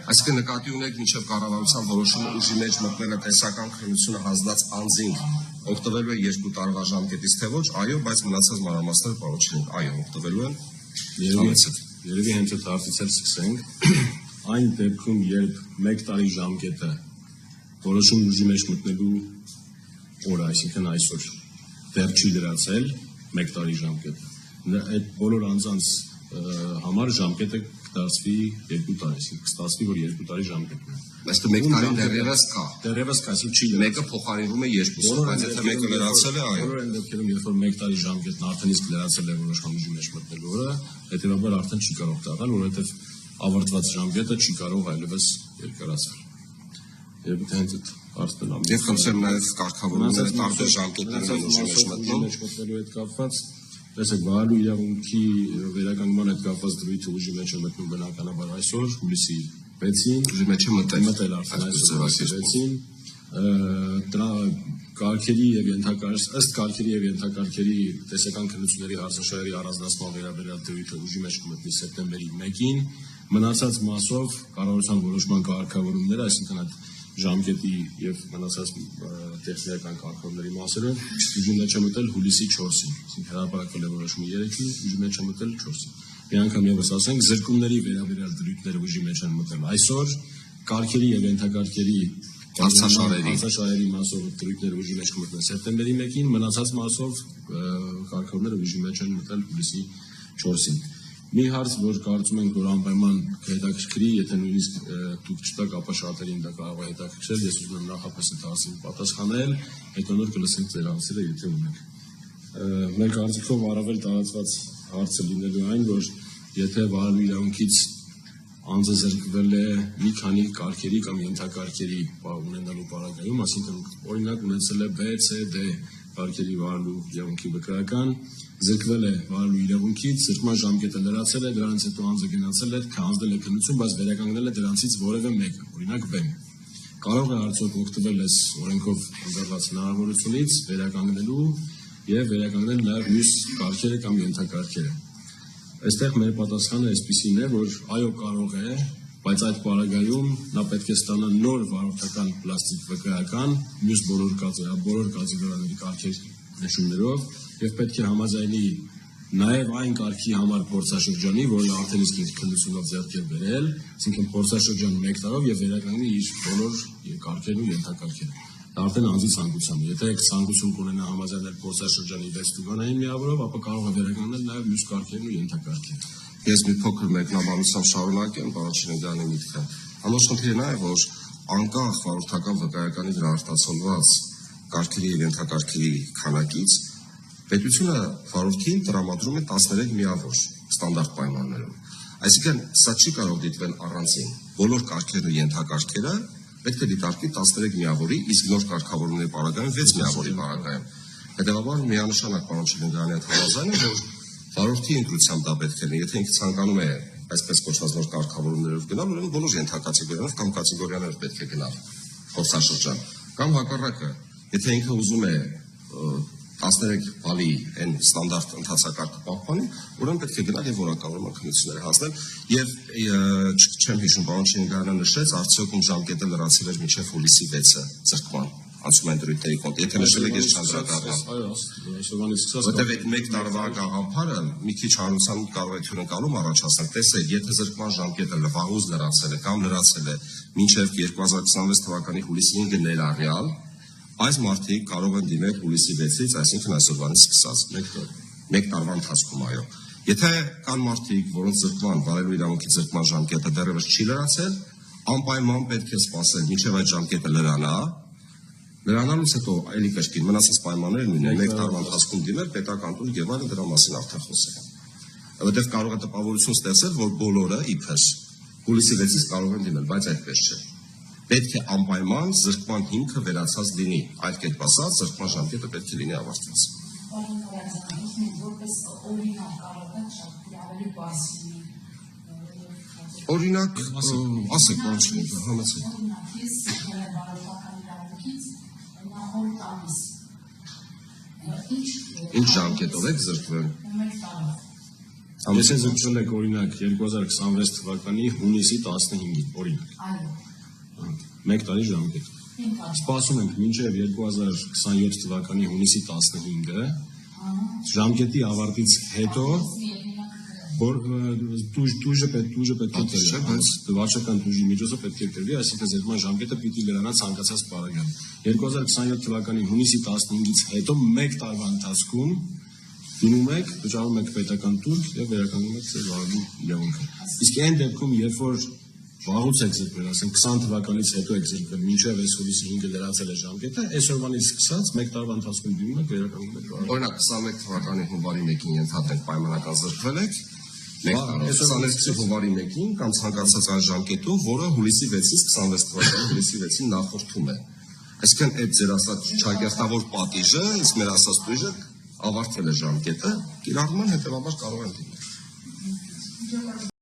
Այսինքն նկատի ունեք մինչև կառավարության որոշումը ուժի մեջ մտնելը տեսական քննությունը հանձնած անձին օգտվելու է 2 տարվա ժամկետից թե ոչ, այո, բայց մնացած մանրամասները պարոն Չիլին, այո, օգտվելու են։ Երևի հենց այդ հարցից էլ սկսենք։ Այն դեպքում, երբ 1 տարի ժամկետը որոշում ուժի մեջ մտնելու օրը, այսինքն այսօր դեռ չի լրացել 1 տարի ժամկետը, այդ բոլոր անձանց համար ժամկետը կդարձվի 2 տարի, այսինքն կստացվի, որ 2 տարի ժամկետն է։ Այսինքն 1 տարի դեռևս կա։ Դեռևս կա, այսինքն չի լրացել։ Մեկը փոխարինվում է 2-ով, բայց եթե մեկը լրացել է, այո։ Բոլոր այն դեպքերում, երբ որ 1 տարի ժամկետն արդեն իսկ լրացել է որոշման ուժի մեջ մտնելու օրը, հետևաբար արդեն չի կարող տաղալ, որովհետև ավարտված ժամկետը չի կարող այլևս երկարացվել։ Եվ հենց այդ հարցն է։ Եվ խնդրեմ նաև կարգավորումները տարբեր ժամկետներն են ուժի մեջ մտնում։ Մտնելու հետ կապված, տեսեք, վարելու իրավունքի վերականգնման հետ կապված դրույթը ուժի մեջ է մտնում բնականաբար այսօր, հուլիսի 6-ին, ուժի մեջ է մտել արդեն այսօր 6-ին, կարգերի եւ ըստ կարգերի եւ ենթակարգերի տեսական քննությունների հարցաշահերի առանձնացման վերաբերյալ դրույթը ուժի մեջ կմտնի սեպտեմբերի 1-ին, մնացած մասով կառավարության որոշման կարգավորումները, այսինքն այդ ժամկետի եւ մնացած տեխնիկական կարգավորումների մասերը ուժի մեջ է մտել հուլիսի 4-ին, այսինքն հրապարակվել է որոշումը 3-ին, ուժի մեջ է մտել 4-ին։ Մի անգամ եւս ասենք, զրկումների վերաբերյալ դրույթները ուժի մեջ են մտել այսօր, կարգերի եւ ենթակարգերի Հարցաշահերի մասով դրույթները ուժի մեջ կմտնեն սեպտեմբերի 1-ին, մնացած մասով կարգավորումները ուժի մեջ են մտել հուլիսի 4-ին։ Մի հարց, որ կարծում ենք, որ անպայման կհետաքրքրի, եթե նույնիսկ դուք չտաք, ապա շատերին դա կարող է հետաքրքրել, ես ուզում եմ նախապես այդ հարցին պատասխանել, հետո նոր կլսենք ձեր հարցերը, եթե ունեք։ Մեր կարծիքով առավել տարածված հարցը լինելու այն, որ եթե վարելու իրավունքից անձը զրկվել է մի քանի կարգերի կամ ենթակարգերի ունենալու պարագայում, այսինքն օրինակ ունեցել է B, C, D կարգերի վարելու իրավունքի վկայական, զրկվել է վարելու իրավունքից, զրկման ժամկետը լրացել է, դրանից հետո անձը գնացել է, հանձնել է քննություն, բայց վերականգնել է դրանցից որևէ մեկը, օրինակ B-ն։ Կարող է արդյոք օգտվել այս օրենքով ընդգրկված հնարավորությունից վերականգնելու եւ վերականգնել նաեւ մյուս կարգերը կամ ենթակարգերը։ Այստեղ մեր պատասխանը այսպիսին է, որ այո կարող է, բայց այդ պարագայում նա պետք է ստանա նոր վարորդական պլաստիկ վկայական, մյուս բոլոր կատեգորիաների կարգեր նշումներով եւ պետք է համաձայնի նաեւ այն կարգի համար փորձաշրջանի, որը արդեն իսկ իր քննությունով ձեռք է բերել, այսինքն փորձաշրջան 1 տարով եւ վերականգնի իր բոլոր կարգերն ու ենթակարգերը։ Դա արդեն անձի ցանկությունն է։ Եթե ցանկություն կունենա համաձայնել փորձաշրջանի 6 տուգանային միավորով, ապա կարող է վերականգնել նաեւ մյուս կարգերն ու ենթակարգերը։ Ես մի փոքր մեկնաբանությամբ շարունակեմ, պարոն Չիլինյանի միտքը։ Անոր խնդիրն է, որ անկախ վարորդական վկայականի վրա արտացոլված կարգերի եւ ենթակարգերի քանակից պետությունը վարորդին տրամադրում է 13 միավոր ստանդարտ պայմաններով։ Այսինքն սա չի կարող դիտվել առանձին։ Բոլոր կարգերն ու ենթակարգերը պետք է դիտարկի 13 միավորի, իսկ նոր կարգավորումների պարագայում 6 միավորի պարագայում։ Հետևաբար միանշանակ պարոն Չիլինյանի հետ համաձայն եմ, որ վարորդի ընտրությամբ դա պետք է լինի, եթե ինքը ցանկանում է այսպես կոչված նոր կարգավորումներով գնալ, ուրեմն բոլոր ենթակատեգորիաներով կամ կատեգորիաներով պետք է գնալ փորձաշրջան։ Կամ հակառակը, եթե ինքը ուզում է 13 բալի այն ստանդարտ ընթացակարգը պահպանի, ուրեմն պետք է գնալ եւ որակավորման քննությունները հասնել եւ չեմ հիշում, պարոն Չիլինյանը նշեց, արդյոք ում ժամկետը լրացել էր մինչեւ հուլիսի 6-ը զրկման անցումային դրույթների կոնտ։ Եթե նշել եք, ես չանդրադառնամ։ Որտեղ այդ 1 տարվա գաղափարը մի քիչ հարուցան կարող է թյուրընկալում առաջացնել։ Տեսեք, եթե զրկման ժամկետը վաղուց լրացել է կամ լրացել է մինչև 2026 թվականի հուլիսի 5-ը ներառյալ, այս մարդիկ կարող են դիմել հուլիսի 6-ից, այսինքն այսօրվանից սկսած 1 տարվա ընթացքում, այո։ Եթե կան մարդիկ, որոնց զրկման, վարելու իրավունքի զրկման ժամկետը դեռևս չի լրացել, անպայման պետք է սպասել մինչև այդ ժամկետը լրանա։ Լրանալուց հետո այլի կրկին մնացած պայմանները նույնն են, 1 տարվա ընթացքում դիմել պետական տուն եւ այլն, դրա մասին արդեն խոսել են։ Որտեղ կարող է տպավորություն ստեղծել, որ բոլորը իբր հուլիսի 6-ից կարող են դիմել, բայց այդպես չէ։ Պետք է անպայման զրկման հիմքը վերացած լինի, այլ կերպ ասած, զրկման ժամկետը պետք է լինի ավարտված։ Օրինակ, ասեք, պարոն Չիլինյան, համեցեք։ Ինչ ժամկետով եք զրկվել։ Ես ես զրկվել եք օրինակ 2026 թվականի հունիսի 15-ին, օրինակ։ Մեկ տարի ժամկետ։ Սպասում ենք մինչև 2027 թվականի հունիսի 15-ը, ժամկետի ավարտից հետո, որ տուժը պետք է տրվի, վարչական տուժի միջոցը պետք է տրվի, այսինքն զերման ժամկետը պիտի լրանա ցանկացած պարագան։ 2027 թվականի հունիսի 15-ից հետո մեկ տարվա ընթացքում դիմում եք, վճարում եք պետական տուրք եւ վերականգնում եք ձեր վարելու իրավունքը։ Իսկ այն դեպքում, երբ որ վաղուց եք զրկվել, ասենք 20 թվականից հետո եք զրկվել, մինչև այս հուլիսի 5-ը լրացել է ժամկետը, այսօրվանից սկսած մեկ տարվա ընթացքում դիմում եք, վերականգնում եք վարելու։ Օրինակ 21 թվականի հունվարի 1-ին ենթադրենք պայմանական զրկվել եք, մեկ տարով 22 հունվարի 1-ին կամ ցանկացած այն ժամկետում, որը հուլիսի 6-ից 26 թվականի հուլիսի 6-ին նախորդում է։ Այսինքն այդ ձեր ասած ճակերտավոր պատիժը, իսկ մեր ասած տույժը ավարտվել է ժամկետը, կիրառման հետևաբար կարող են դիմել։